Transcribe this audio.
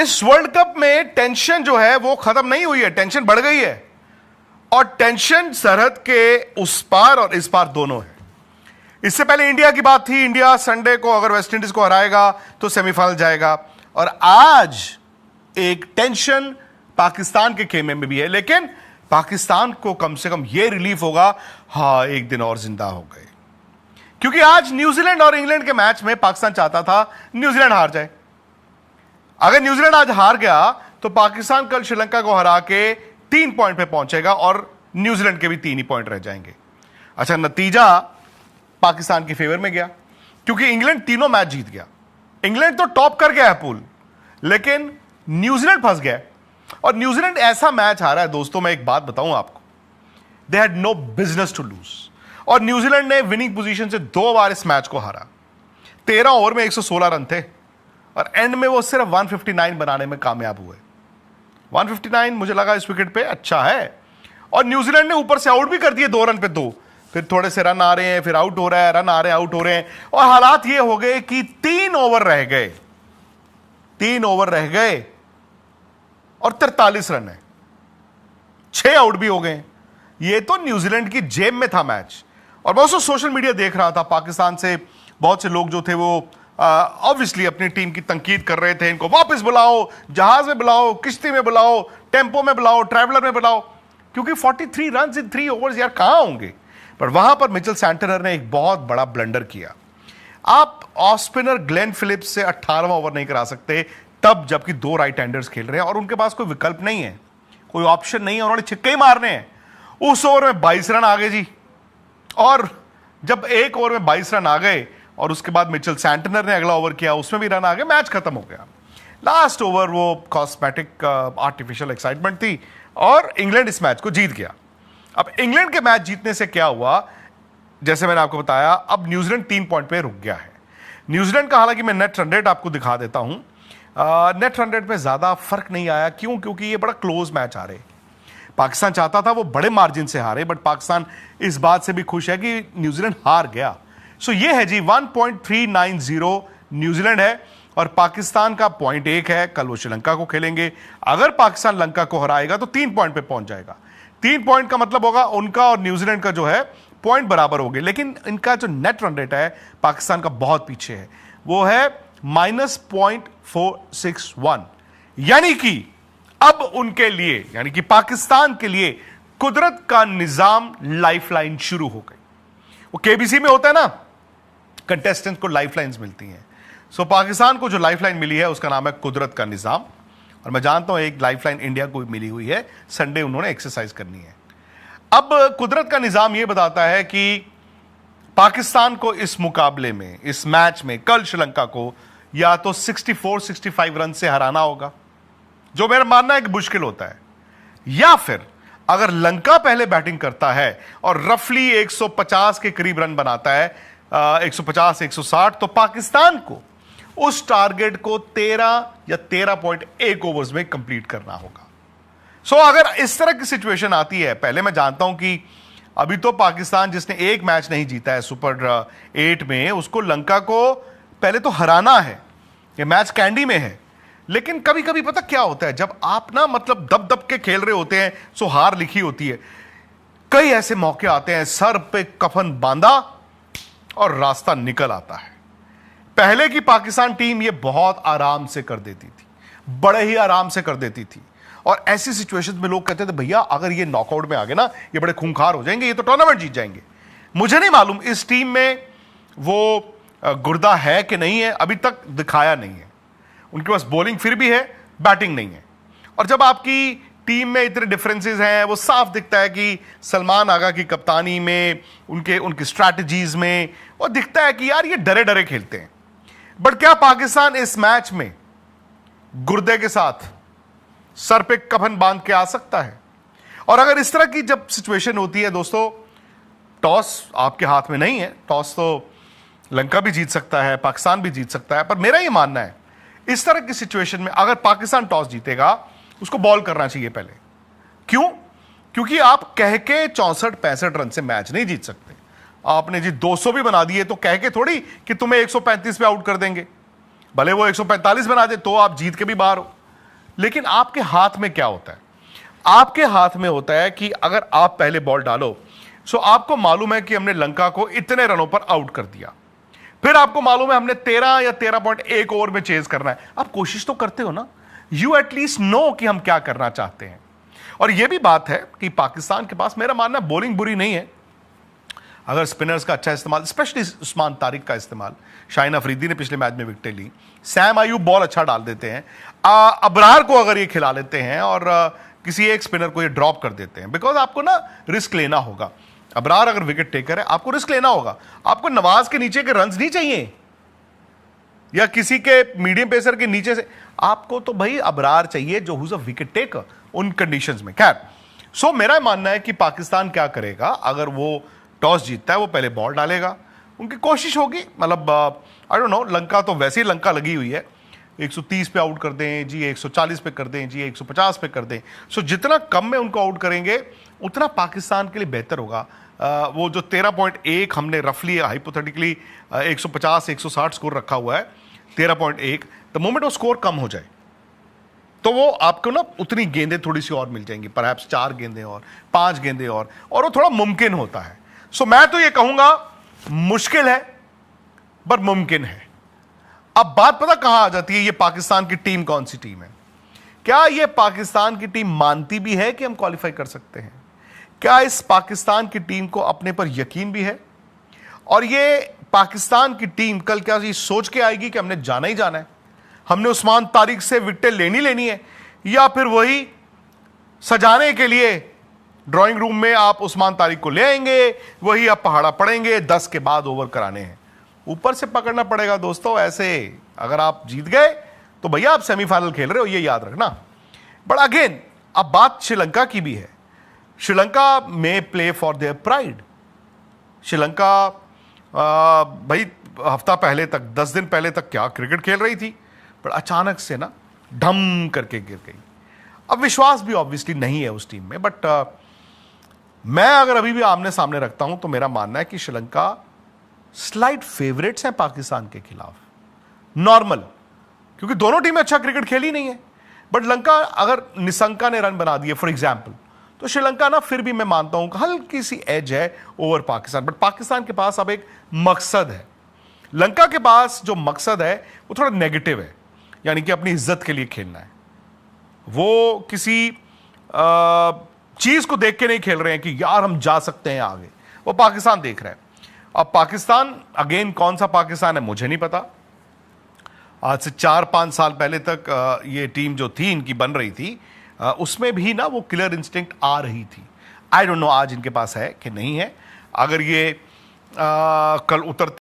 इस world cup में tension जो है वो खत्म नहीं हुई है, टेंशन बढ़ गई है। और टेंशन सरहद के उस पार और इस पार दोनों है। इससे पहले इंडिया की बात थी, इंडिया संडे को अगर वेस्ट इंडीज को हराएगा तो सेमीफाइनल जाएगा। और आज एक टेंशन पाकिस्तान के खेमे में भी है, लेकिन पाकिस्तान को कम से कम यह रिलीफ होगा, हाँ एक दिन और जिंदा हो गए। क्योंकि आज न्यूजीलैंड और इंग्लैंड के मैच में पाकिस्तान चाहता था न्यूजीलैंड हार जाए। अगर न्यूजीलैंड आज हार गया तो पाकिस्तान कल श्रीलंका को हरा के 3 पॉइंट पे पहुंचेगा और न्यूजीलैंड के भी 3 ही पॉइंट रह जाएंगे। अच्छा, नतीजा पाकिस्तान के फेवर में गया क्योंकि इंग्लैंड तीनों मैच जीत गया। इंग्लैंड तो टॉप कर गया है पूल, लेकिन न्यूजीलैंड फंस गया। और न्यूजीलैंड ऐसा मैच हारा है दोस्तों, मैं एक बात बताऊं आपको, they had no business to lose. और न्यूजीलैंड ने विनिंग पोजीशन से 2 बार इस मैच को हारा। 13 ओवर में 116 रन थे और एंड में वो सिर्फ 159 बनाने में कामयाब हुए। 159 मुझे लगा इस विकेट पे अच्छा है। और न्यूजीलैंड ने ऊपर से आउट भी कर दिए 2 रन पे 2, फिर थोड़े से रन आ रहे हैं, फिर आउट हो रहा है, रन आ रहे हैं, आउट हो रहे हैं। और हालात ये हो गए कि 3 ओवर रह गए, 3 ओवर रह गए और 43 रन है, 6 आउट भी हो गए। ये तो न्यूजीलैंड की जेब में था मैच। और मैं उसको सोशल मीडिया देख रहा था, पाकिस्तान से बहुत से लोग जो थे वो ऑब्वियसली अपनी टीम की तनकीद कर रहे थे, इनको वापस बुलाओ, जहाज में बुलाओ, किश्ती में बुलाओ, टेंपो में बुलाओ, ट्रैवलर में बुलाओ, क्योंकि 43 रन इन 3 ओवर्स यार कहां होंगे। पर वहां पर मिचेल सैंटनर ने एक बहुत बड़ा ब्लंडर किया। आप ऑफ स्पिनर ग्लेन फिलिप्स से 18वां ओवर नहीं करा सकते, तब जबकि 2 राइट हैंडर्स खेल रहे हैं और उनके पास कोई विकल्प नहीं है, कोई ऑप्शन नहीं है, उन्होंने छिक्के ही मारने हैं। उस ओवर में 22 रन आ गए जी। और जब एक ओवर में 22 रन आ गए और उसके बाद मिचेल सैंटनर ने अगला ओवर किया, उसमें भी रन आ गए, मैच खत्म हो गया। लास्ट ओवर वो कॉस्मेटिक आर्टिफिशियल एक्साइटमेंट थी और इंग्लैंड इस मैच को जीत गया। अब इंग्लैंड के मैच जीतने से क्या हुआ, जैसे मैंने आपको बताया, अब न्यूजीलैंड 3 पॉइंट पे रुक गया है। न्यूजीलैंड का हालांकि मैं नेट रन रेट आपको दिखा देता हूं, नेट रन रेट में ज्यादा फर्क नहीं आया। क्यों? क्योंकि ये बड़ा क्लोज मैच आ रहे। पाकिस्तान चाहता था वो बड़े मार्जिन से हारे, बट पाकिस्तान इस बात से भी खुश है कि न्यूजीलैंड हार गया। सो ये है जी 1.390 न्यूजीलैंड है और पाकिस्तान का 0.1 है। कल वो श्रीलंका को खेलेंगे, अगर पाकिस्तान लंका को हराएगा तो 3 पॉइंट पे पहुंच जाएगा। 3 पॉइंट का मतलब होगा उनका और न्यूजीलैंड का जो है पॉइंट बराबर हो गए। लेकिन इनका जो नेट रन रेट है पाकिस्तान का बहुत पीछे है, वो है -0.461। यानी कि अब उनके लिए, यानी कि पाकिस्तान के लिए कुदरत का निजाम लाइफलाइन शुरू हो गई। वो केबीसी में होता है ना, कंटेस्टेंट को लाइफलाइंस मिलती हैं। सो पाकिस्तान को जो लाइफलाइन मिली है उसका नाम है कुदरत का निजाम। और मैं जानता हूं एक लाइफलाइन इंडिया को भी मिली हुई है, संडे उन्होंने एक्सरसाइज करनी है। अब कुदरत का निजाम यह बताता है कि पाकिस्तान को इस मुकाबले में, इस मैच में कल श्रीलंका को या तो 64-65 रन से हराना होगा, जो मेरा मानना है कि मुश्किल होता है, या फिर अगर लंका पहले बैटिंग करता है और रफली 150 के करीब रन बनाता है, 150-160, तो पाकिस्तान को उस टारगेट को 13 या 13.1 ओवर्स में कंप्लीट करना होगा। सो अगर इस तरह की सिचुएशन आती है, पहले मैं जानता हूं कि अभी तो पाकिस्तान जिसने एक मैच नहीं जीता है सुपर 8 में, उसको लंका को पहले तो हराना है। ये मैच कैंडी में है, लेकिन कभी कभी पता क्या होता है, जब आप ना मतलब दब दब के खेल रहे होते हैं, सो हार लिखी होती है। कई ऐसे मौके आते हैं, सर पे कफन बांधा और रास्ता निकल आता है। पहले की पाकिस्तान टीम ये बहुत आराम से कर देती थी, बड़े ही आराम से कर देती थी। और ऐसी सिचुएशंस में लोग कहते थे भैया अगर ये नॉकआउट में आ गए ना, ये बड़े खूंखार हो जाएंगे, ये तो टूर्नामेंट जीत जाएंगे। मुझे नहीं मालूम इस टीम में वो गुर्दा है कि नहीं है, अभी तक दिखाया नहीं है। उनके पास बॉलिंग फिर भी है, बैटिंग नहीं है। और जब आपकी टीम में इतने डिफरेंसेस हैं, वो साफ दिखता है कि सलमान आगा की कप्तानी में, उनकी स्ट्रैटेजीज में, वो दिखता है कि यार ये डरे डरे खेलते हैं। बट क्या पाकिस्तान इस मैच में गुर्दे के साथ सर पे कफन बांध के आ सकता है? और अगर इस तरह की जब सिचुएशन होती है दोस्तों, टॉस आपके हाथ में नहीं है। टॉस तो लंका भी जीत सकता है, पाकिस्तान भी जीत सकता है। पर मेरा यह मानना है इस तरह की सिचुएशन में अगर पाकिस्तान टॉस जीतेगा, उसको बॉल करना चाहिए पहले। क्यों? क्योंकि आप कह के 64-65 रन से मैच नहीं जीत सकते। आपने जी 200 भी बना दिए तो कह के थोड़ी कि तुम्हें 135 पे आउट कर देंगे। भले वो 145 बना दे तो आप जीत के भी बाहर हो। लेकिन आपके हाथ में क्या होता है? आपके हाथ में होता है कि अगर आप पहले बॉल डालो, सो आपको मालूम है कि हमने लंका को इतने रनों पर आउट कर दिया, फिर आपको मालूम है हमने 13 या 13.1 ओवर में चेज करना है। आप कोशिश तो करते हो ना, यू एटलीस्ट नो कि हम क्या करना चाहते हैं। और यह भी बात है कि पाकिस्तान के पास, मेरा मानना बॉलिंग बुरी नहीं है, अगर स्पिनर्स का अच्छा इस्तेमाल, स्पेशली उस्मान तारिक का इस्तेमाल, शाहीन अफरीदी ने पिछले मैच में विकेटें ली, सैम आयूब बॉल अच्छा डाल देते हैं, अबरार को अगर ये खिला लेते हैं और किसी एक स्पिनर को ये ड्रॉप कर देते हैं, बिकॉज आपको ना रिस्क लेना होगा। अबरार अगर विकेट टेकर है, आपको रिस्क लेना होगा। आपको नवाज के नीचे के रन्स नहीं चाहिए या किसी के मीडियम पेसर के नीचे से, आपको तो भाई अबरार चाहिए जो हुज अ विकेट टेकर उन कंडीशंस में। खैर, सो मेरा मानना है कि पाकिस्तान क्या करेगा, अगर वो टॉस जीतता है वो पहले बॉल डालेगा, उनकी कोशिश होगी, मतलब आई डोंट नो, लंका तो वैसे ही लंका लगी हुई है, 130 पे आउट कर दें जी, 140 पे कर दें जी, 150 पे कर दें। सो जितना कम में उनको आउट करेंगे उतना पाकिस्तान के लिए बेहतर होगा। वो जो 13.1 हमने रफली हाइपोथेटिकली 150 160 स्कोर रखा हुआ है, 13.1, द मोमेंट वो स्कोर कम हो जाए तो वो आपको ना उतनी गेंदें थोड़ी सी और मिल जाएंगी, परहैप्स 4 गेंदें और 5 गेंदें और वो थोड़ा मुमकिन होता है। सो मैं तो ये कहूंगा मुश्किल है पर मुमकिन है। अब बात पता कहां आ जाती है, ये पाकिस्तान की टीम कौन सी टीम है? क्या ये पाकिस्तान की टीम मानती भी है कि हम क्वालिफाई कर सकते हैं? क्या इस पाकिस्तान की टीम को अपने पर यकीन भी है? और ये पाकिस्तान की टीम कल क्या ये सोच के आएगी कि हमने जाना ही जाना है, हमने उस्मान तारिक से विकेटें लेनी है, या फिर वही सजाने के लिए ड्राइंग रूम में आप उस्मान तारिक को ले आएंगे, वही आप पहाड़ा पड़ेंगे, 10 के बाद ओवर कराने हैं, ऊपर से पकड़ना पड़ेगा दोस्तों। ऐसे अगर आप जीत गए तो भैया आप सेमीफाइनल खेल रहे हो, ये याद रखना। बट अगेन, अब बात श्रीलंका की भी है। श्रीलंका में play for their pride. Sri Lanka भाई हफ्ता पहले तक, 10 दिन पहले तक क्या क्रिकेट खेल रही थी, पर अचानक से ना ढम करके गिर गई। अब विश्वास भी ऑब्वियसली नहीं है उस टीम में, बट मैं अगर अभी भी आमने सामने रखता हूं तो मेरा मानना है कि श्रीलंका स्लाइट फेवरेट्स हैं पाकिस्तान के खिलाफ, नॉर्मल, क्योंकि दोनों टीमें अच्छा क्रिकेट खेली नहीं है। बट लंका अगर निशंका ने रन बना दिए फॉर एग्जाम्पल, तो श्रीलंका ना फिर भी मैं मानता हूं कि हल्की सी एज है ओवर पाकिस्तान। बट पाकिस्तान के पास अब एक मकसद है, लंका के पास जो मकसद है वो थोड़ा नेगेटिव है, यानी कि अपनी इज्जत के लिए खेलना है। वो किसी चीज को देख के नहीं खेल रहे हैं कि यार हम जा सकते हैं आगे, वो पाकिस्तान देख रहे हैं। अब पाकिस्तान अगेन कौन सा पाकिस्तान है मुझे नहीं पता। आज से 4-5 साल पहले तक ये टीम जो थी इनकी बन रही थी, उसमें भी ना वो किलर इंस्टिंक्ट आ रही थी। आई डोंट नो आज इनके पास है कि नहीं है। अगर ये कल उतर